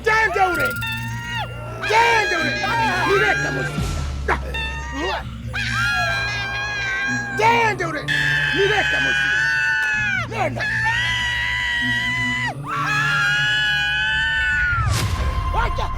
Jende ule! Jende ule! Nileka mosika! Jende ule! Nileka mosika! Nenda! Wacha!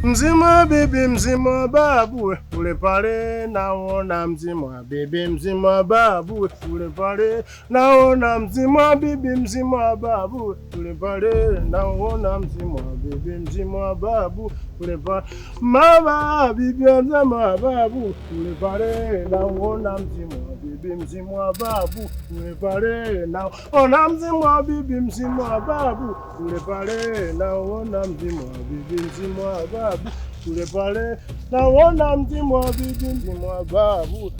Mzima bibi mzima babu ule pale naona mzima bibi mzima babu ule pale naona mzima bibi mzima babu ule pale naona mzima bibi mzima babu ule pale mama bibi mzima babu ule pale naona mzima bibi mzima babu ule pale naona mzima bibi mzima babu ule pale naona mzima bibi mzima babu kule pale naona mzimu wa bibi mzimu wa babu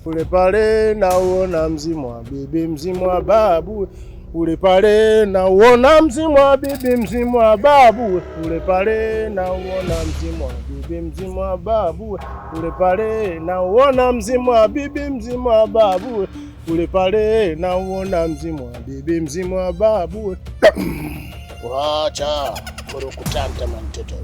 kule pale naona mzimu wa bibi mzimu wa babu kule pale naona mzimu wa bibi mzimu wa babu kule pale naona mzimu wa bibi mzimu wa babu kule pale naona mzimu wa bibi mzimu wa babu kule pale naona mzimu wa bibi mzimu wa babu. Wacha kurukutanta mtoto.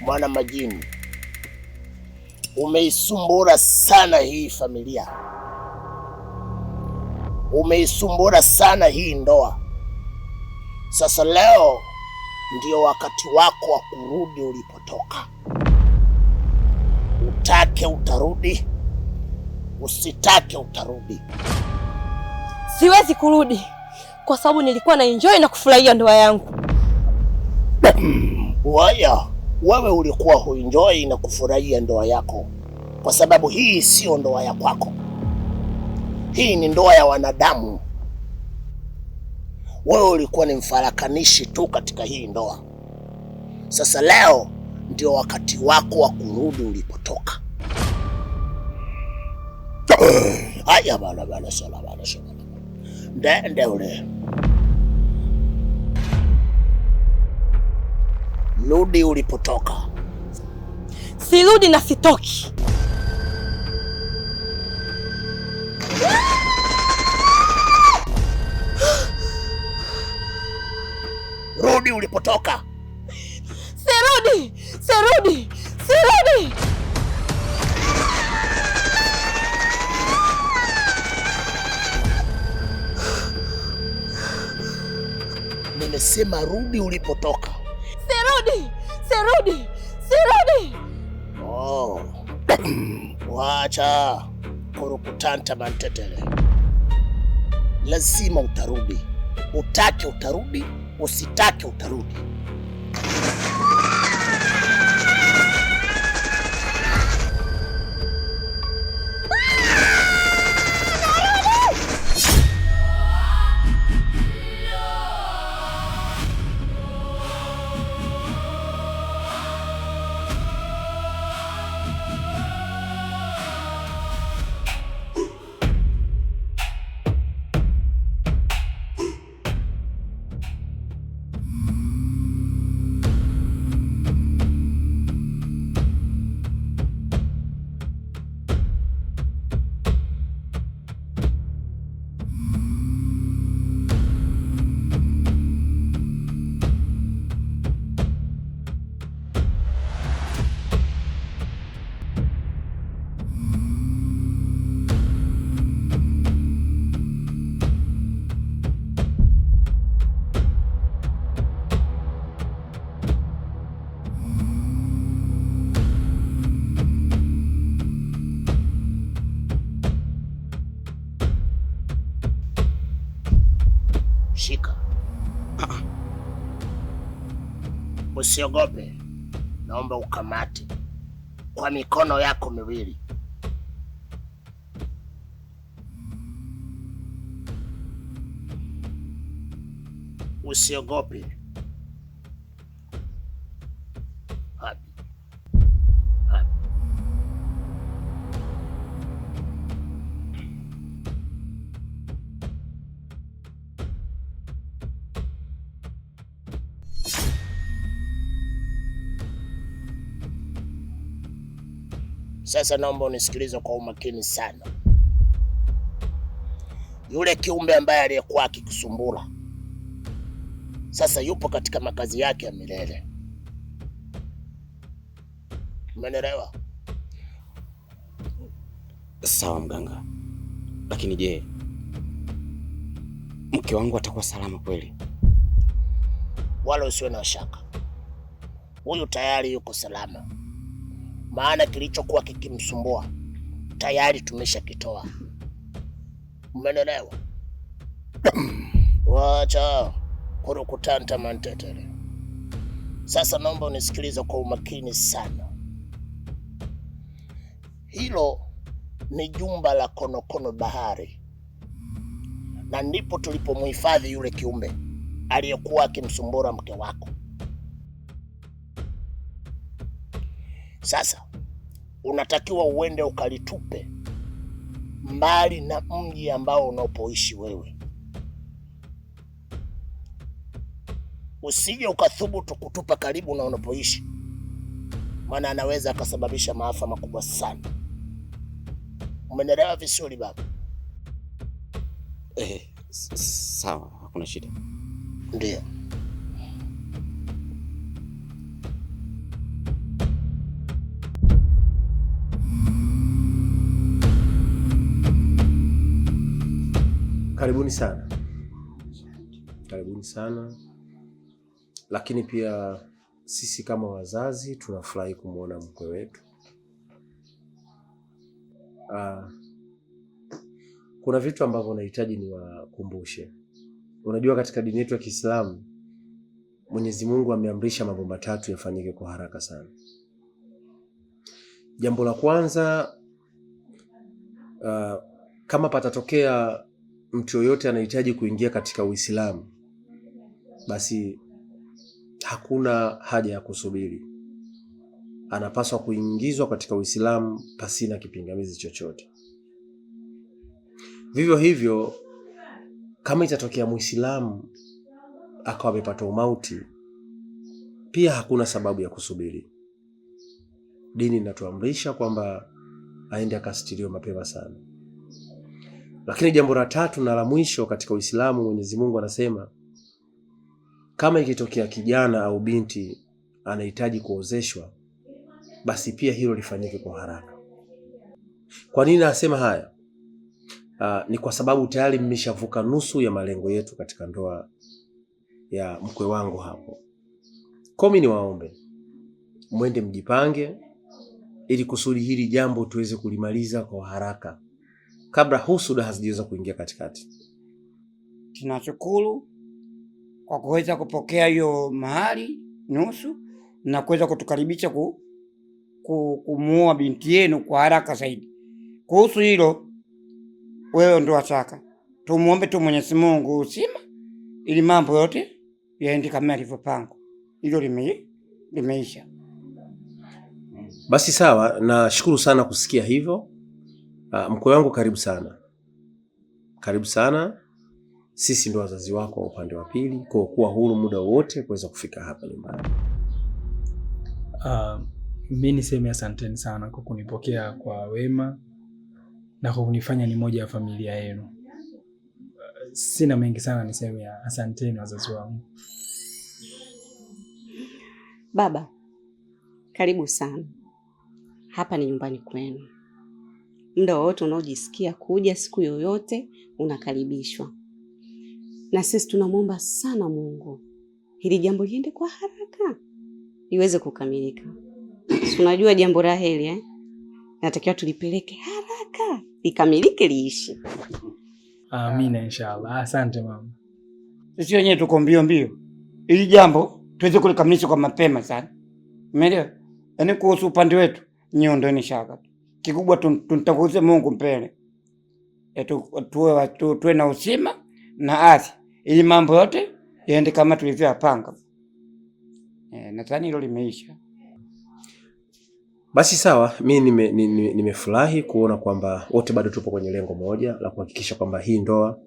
Mwana majini, umeisumbura sana hii familia, umeisumbura sana hii ndoa. Sasa leo ndio wakati wako wa kurudi ulipotoka. Utake utarudi, usitake utarudi. Siwezi kurudi kwa sababu nilikuwa na enjoy na kufurahia ndoa yangu. Waya, wewe ulikuwa huenjoy na kufurahia ndoa yako kwa sababu hii sio ndoa ya kwako. Hii ni ndoa ya wanadamu. Wewe ulikuwa ni mfarakanishi tu katika hii ndoa. Sasa leo ndio wakati wako wa kurudi ulipotoka. Haya bana sala. Ndende ule. Rudi ulipotoka. Sirudi na sitoki. Rudi ulipotoka. Sirudi. Nimesema rudi ulipotoka. Sirudi. Oh. Wacha kurukutanta mantetele. Lazima utarudi. Utake utarudi, usitake utarudi. Shika. Usiogope. Naomba ukamate kwa mikono yako miwili. Usiogope. Wapi? Sasa naomba unisikilize kwa umakini sana. Yule kiumbe ambaye aliyekuwa akikusumbura sasa yupo katika makazi yake ya milele. Umeelewa? Sawa mganga. Lakini je, mke wangu atakuwa salama kweli? Wala usiwe na shaka. Huyu tayari yuko salama. Maana kilichokuwa kikimsumbua tayari tumeshakitoa. Umeelewa? Wacha kurukutanta mantetele. Sasa naomba unisikilize kwa umakini sana. Hilo ni jumba la konokono bahari, na ndipo tulipomhifadhi yule kiumbe aliyekuwa akimsumbura mke wako. Sasa unatakiwa uende ukalitupe mbali na mji ambao unapoishi wewe. Usije ukathubutu kutupa karibu na unapoishi, maana anaweza akasababisha maafa makubwa sana. Umeelewa vizuri baba? Sawa, hakuna shida. Ndio. Karibuni sana. Karibuni sana. Lakini pia sisi kama wazazi tunafurahi kumuona mkwe wetu. Kuna vitu ambavyo nahitaji niwakumbushe. Unajua katika dini yetu ya Kiislamu Mwenyezi Mungu ameamrisha mambo matatu yafanyike kwa haraka sana. Jambo la kwanza, kama patatokea mtu yoyote anahitaji kuingia katika Uislamu, basi hakuna haja ya kusubiri. Anapaswa kuingizwa katika Uislamu pasina kipingamizi chochote. Vivyo hivyo, kama itatokea Muislamu akawa amepata umauti, pia hakuna sababu ya kusubiri. Dini inatuamrisha kwamba aende akastiriwe mapema sana. Lakini jambo la tatu na la mwisho katika Uislamu, Mwenyezi Mungu anasema kama ikitokea kijana au binti anahitaji kuozeshwa, basi pia hilo lifanyike kwa haraka. Kwa nini nasema haya? Ni kwa sababu tayari mmeshavuka nusu ya malengo yetu katika ndoa ya mkwe wangu hapo. Kwa mimi niwaombe mwende mjipange ili kusudi hili jambo tuweze kulimaliza kwa haraka kabla husuda hazijaweza kuingia katikati. Tunashukuru kwa kuweza kupokea hiyo mahali nusu na kuweza kutukaribisha kumuoa binti yenu kwa haraka zaidi. Kuhusu hilo, wewe ndo wataka tumuombe tu Mwenyezi Mungu usima ili mambo yote yaende kama yalivyopangwa. Hilo limeisha. Basi sawa, nashukuru sana kusikia hivyo. Mkwe wangu karibu sana. Karibu sana. Sisi ndo wazazi wako wa upande wa pili, kwa kuwa huru muda wote kuweza kufika hapa nyumbani. Mimi niseme asanteni sana kwa kunipokea kwa wema na kwa kunifanya ni moja ya familia yenu. Sina mengi sana niseme, asanteni wazazi wangu. Baba, karibu sana. Hapa ni nyumbani kwenu. Muda wote unaojisikia kuja siku yoyote unakaribishwa. Na sisi tunamwomba sana Mungu hili jambo liende kwa haraka liweze kukamilika. Unajua jambo la heri natakiwa tulipeleke haraka likamilike liishi. Amina inshallah. Asante mama. Sisi wenyewe tuko mbio mbio ili jambo tuweze kulikamilisha kwa mapema sana. Umeelewa? Yaani kuhusu upande wetu niondoeni shaka. Kikubwa tuntakuze Mungu mbele. Tuwe na usima na afya ili mambo yote yaende kama tulivyopanga. Nadhani hilo limeisha. Basi sawa, mi nimefurahi kuona kwamba wote bado tupo kwenye lengo moja la kuhakikisha kwamba hii ndoa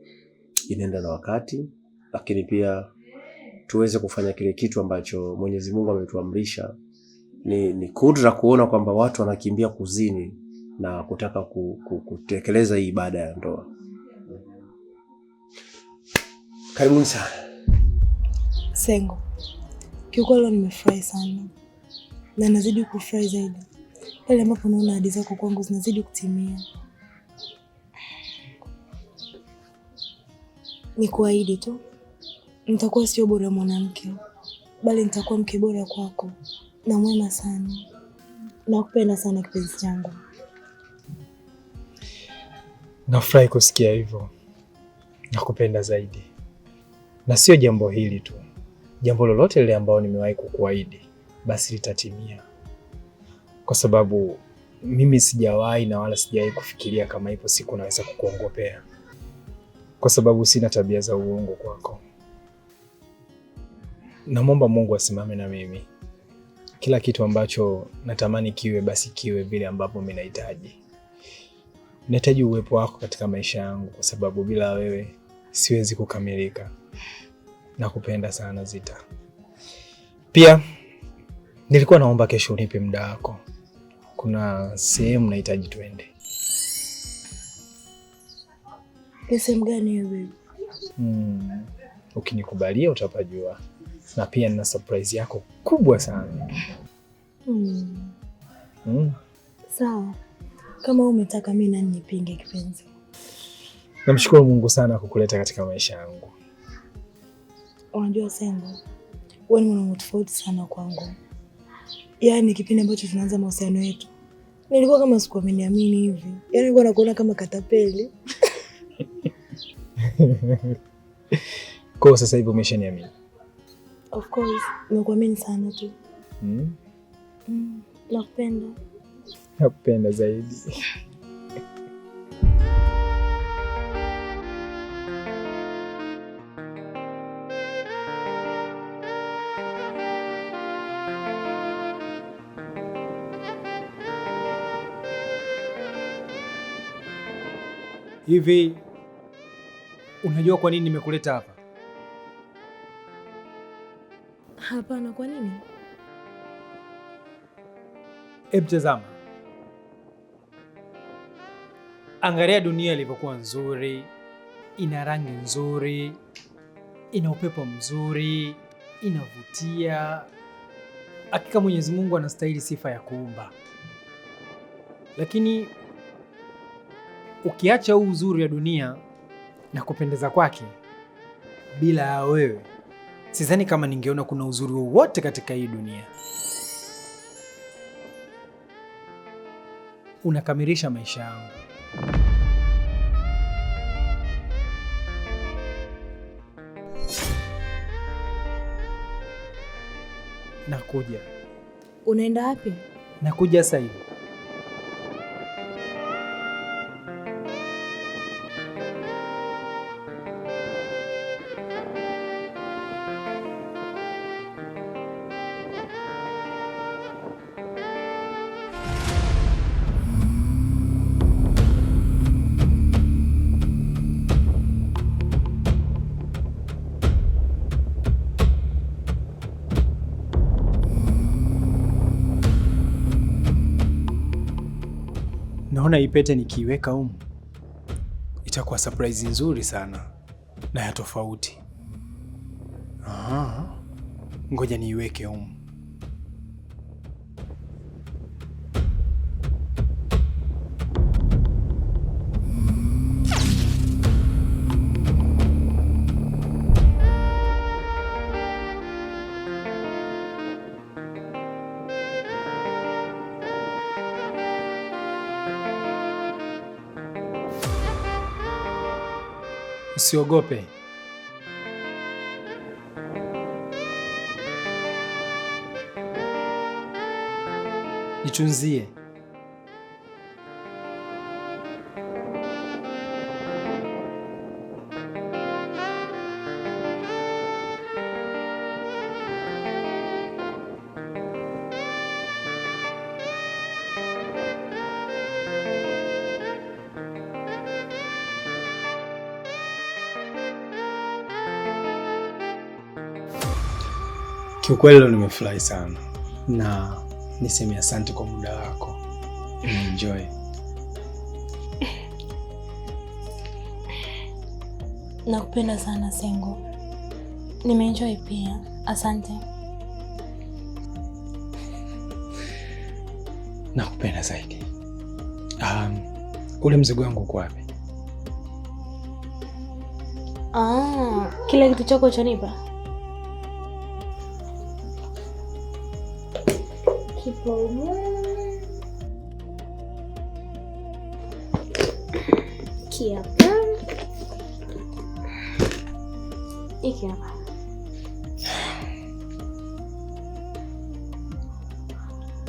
inaenda na wakati, lakini pia tuweze kufanya kile kitu ambacho Mwenyezi Mungu ametuamrisha. Ni kudra kuona kwamba watu wanakimbia kuzini na kutaka kutekeleza hii ibada ya ndoa. Karibuni sana. Sengo, kiukweli nimefurahi sana na nazidi kufurahi zaidi pale ambapo naona ahadi zako kwangu zinazidi kutimia. Ni kuahidi tu, nitakuwa sio bora mwanamke, bali nitakuwa mke bora kwako na mwema sana. Nakupenda sana kipenzi changu. Nafurahi kusikia hivyo. Nakupenda zaidi. Na sio jambo hili tu. Jambo lolote lile ambalo nimewahi kukuahidi basi litatimia. Kwa sababu mimi sijawahi na wala sijawahi kufikiria kama ipo siku naweza kukuongopea. Kwa sababu sina tabia za uongo kwako. Namwomba Mungu asimame na mimi. Kila kitu ambacho natamani kiwe basi kiwe vile ambavyo mimi nahitaji. Nahitaji uwepo wako katika maisha yangu kwa sababu bila wewe siwezi kukamilika. Nakupenda sana Zita. Pia nilikuwa naomba kesho unipe muda wako. Kuna sehemu nahitaji tuende. Ni sehemu gani hiyo baby? Ukinikubalia utapajua. Na pia nina surprise yako kubwa sana. Sawa. Kama umetaka mimi nani nipinge kipenzi. Namshukuru Mungu sana kukuleta katika maisha yangu. Unajua Sengo, wewe ni mwanamke tofauti sana kwangu. Yaani kipindi ambacho tunaanza mahusiano yetu, nilikuwa kama sikuamini hivi. Yaani nilikuwa nakuona kama katapeli. Kwa sasa hivi umeshaniamini? Of course, nimekuamini sana tu. Nakupenda. Nakupenda zaidi. Hivi unajua kwa nini nimekuleta hapa? Hapana, kwa nini? Hebu tazama. Angalia dunia ilivyokuwa nzuri, ina rangi nzuri, ina upepo mzuri, inavutia. Hakika Mwenyezi Mungu anastahili sifa ya kuumba. Lakini ukiacha huu uzuri wa dunia na kupendeza kwake, bila ya wewe, sidhani kama ningeona kuna uzuri wowote katika hii dunia. Unakamilisha maisha yangu. Nakuja. Unaenda wapi? Nakuja sasa hivi. Naona hii pete nikiiweka humu itakuwa surprise nzuri sana na ya tofauti. Ngoja niiweke humu. Usiogope. Jitunzie. Kiukweli leo nimefurahi sana na niseme asante kwa muda wako. Enjoy. Nakupenda sana Sengo. Nimeenjoy pia. Asante. Nakupenda zaidi. Ule mzigo wangu uko wapi? Kila kitu chako chonipa. Kipo kiapa. Iki hapa.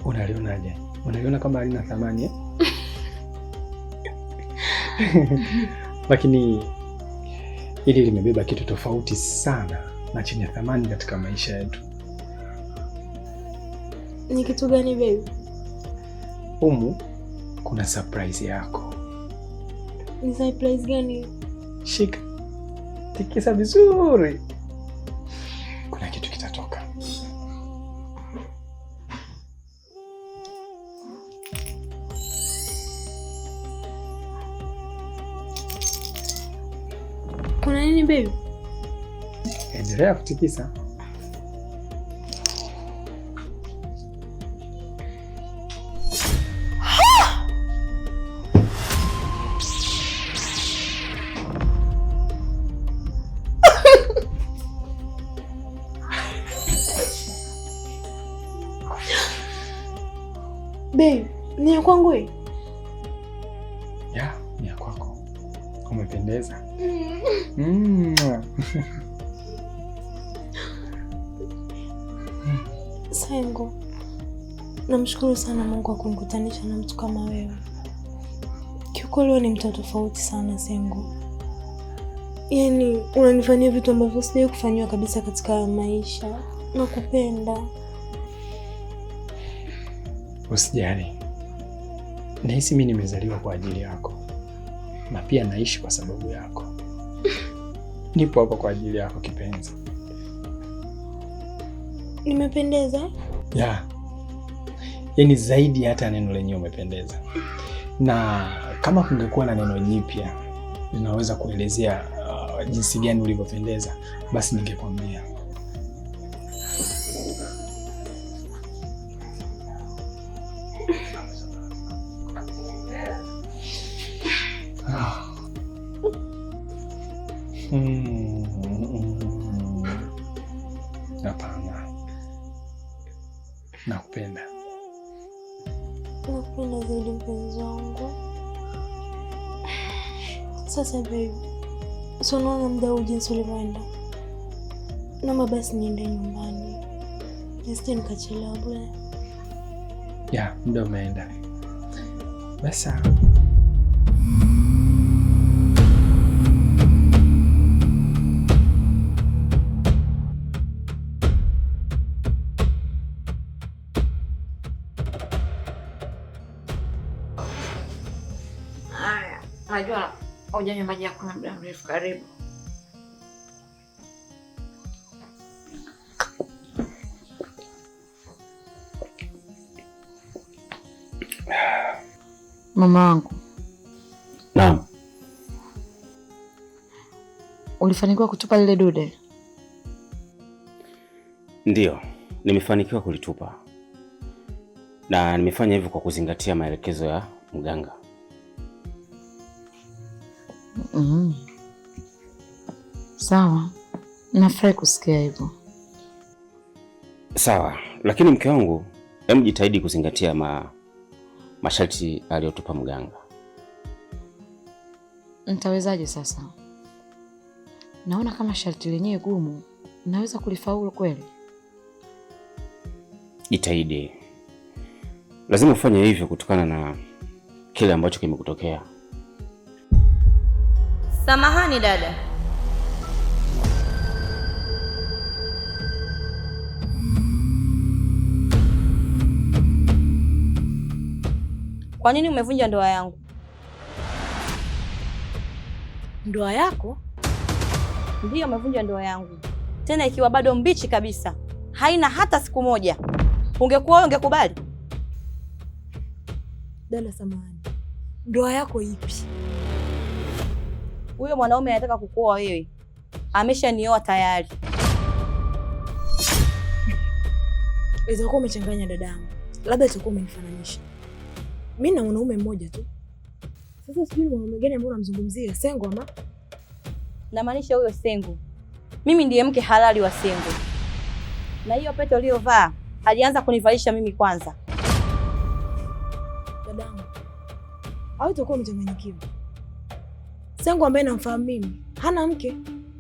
Unalionaje? Unaliona kama halina thamani eh? Lakini hili limebeba kitu tofauti sana na chenye thamani katika maisha yetu. Ni kitu gani baby? Humu kuna surprise yako. Ni surprise gani? Shika. Tikisa vizuri. Kuna kitu kitatoka. Kuna nini baby? Endelea kutikisa. Babe, ni ya kwangu hii? Ya, ni ya kwako. Umependeza. Sengo, namshukuru sana Mungu kwa kunikutanisha na mtu kama wewe. Kiukweli wewe ni mtu tofauti sana Sengo. Yaani unanifanyia vitu ambavyo sijawahi kufanywa kabisa katika maisha. Nakupenda. Usijali. Nahisi mimi nimezaliwa kwa ajili yako. Na pia naishi kwa sababu yako. Nipo hapa kwa ajili yako kipenzi. Nimependeza? Ya. Yaani zaidi hata neno lenyewe umependeza. Na kama kungekuwa na neno jipya linaweza kuelezea jinsi gani ulivyopendeza, basi ningekwambia. Hapana. Nakupenda. Nakupenda zaidi mpenzi wangu. Sasa baby, so unaona muda huu jinsi ulivyoenda. Naomba basi niende nyumbani. Nisije nikachelewa bure. Ya, muda umeenda. Basi. Najua hujanywa maji yako na muda mrefu. Karibu. Mama wangu. Naam. Ulifanikiwa kutupa lile dude? Ndiyo, nimefanikiwa kulitupa. Na nimefanya hivyo kwa kuzingatia maelekezo ya mganga. Sawa. Nafurahi kusikia hivyo. Sawa, lakini mke wangu, hebu jitahidi kuzingatia masharti aliyotupa mganga. Nitawezaje sasa? Naona kama sharti lenyewe gumu. Naweza kulifaulu kweli? Jitahidi. Lazima ufanye hivyo kutokana na kile ambacho kimekutokea. Samahani dada. Kwa nini umevunja ndoa yangu? Ndoa yako? Ndiyo, umevunja ndoa yangu. Tena ikiwa bado mbichi kabisa. haina hata siku moja. Ungekuwa wewe ungekubali? Dada samahani, ndoa yako ipi? Huyo mwanaume anataka kukuoa wewe ameshanioa tayari. Itakuwa umechanganya dadangu, labda itakuwa umenifananisha. Mimi na mwanaume mmoja tu. Sasa sijui mwanaume gani ambaye unamzungumzia, Sengo ama? Namaanisha huyo Sengo. Mimi ndiye mke halali wa Sengo. Na hiyo pete uliyovaa alianza kunivalisha mimi kwanza. Dadangu, au itakuwa umechanganyikiwa? Sengo ambaye namfahamu mimi hana mke,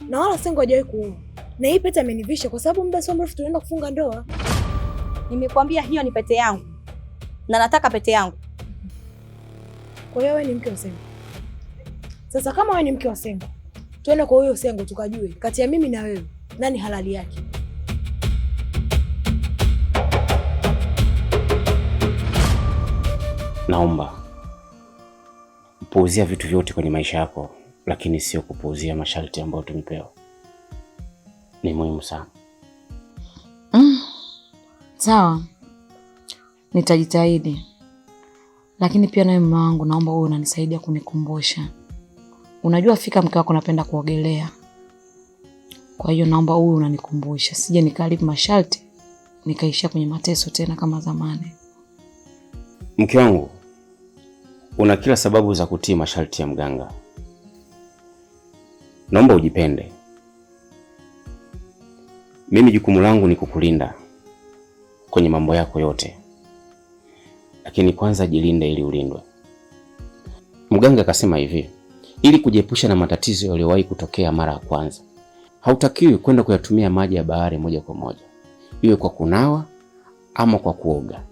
na wala Sengo hajawahi kuoa. Na hii pete amenivisha kwa sababu muda sio mrefu tunaenda kufunga ndoa. Nimekwambia hiyo ni pete yangu. Na nataka pete yangu. Kwa hiyo wewe ni mke wa Sengo. Sasa kama wewe ni mke wa Sengo, twende kwa huyo Sengo tukajue kati ya mimi na wewe nani halali yake. Naomba puuzia vitu vyote kwenye maisha yako, lakini sio kupuuzia masharti ambayo tumepewa. Ni muhimu sana. Sawa, nitajitahidi, lakini pia nawe mama wangu, naomba wewe unanisaidia kunikumbusha. Unajua fika mke wako napenda kuogelea, kwa hiyo naomba wewe unanikumbusha, sije nikaribu masharti nikaishia kwenye mateso tena kama zamani. Mke wangu, una kila sababu za kutii masharti ya mganga. Naomba ujipende. Mimi jukumu langu ni kukulinda kwenye mambo yako yote, lakini kwanza jilinde ili ulindwe. Mganga akasema hivi, ili kujiepusha na matatizo yaliyowahi kutokea mara ya kwanza, hautakiwi kwenda kuyatumia maji ya bahari moja kwa moja, iwe kwa kunawa ama kwa kuoga.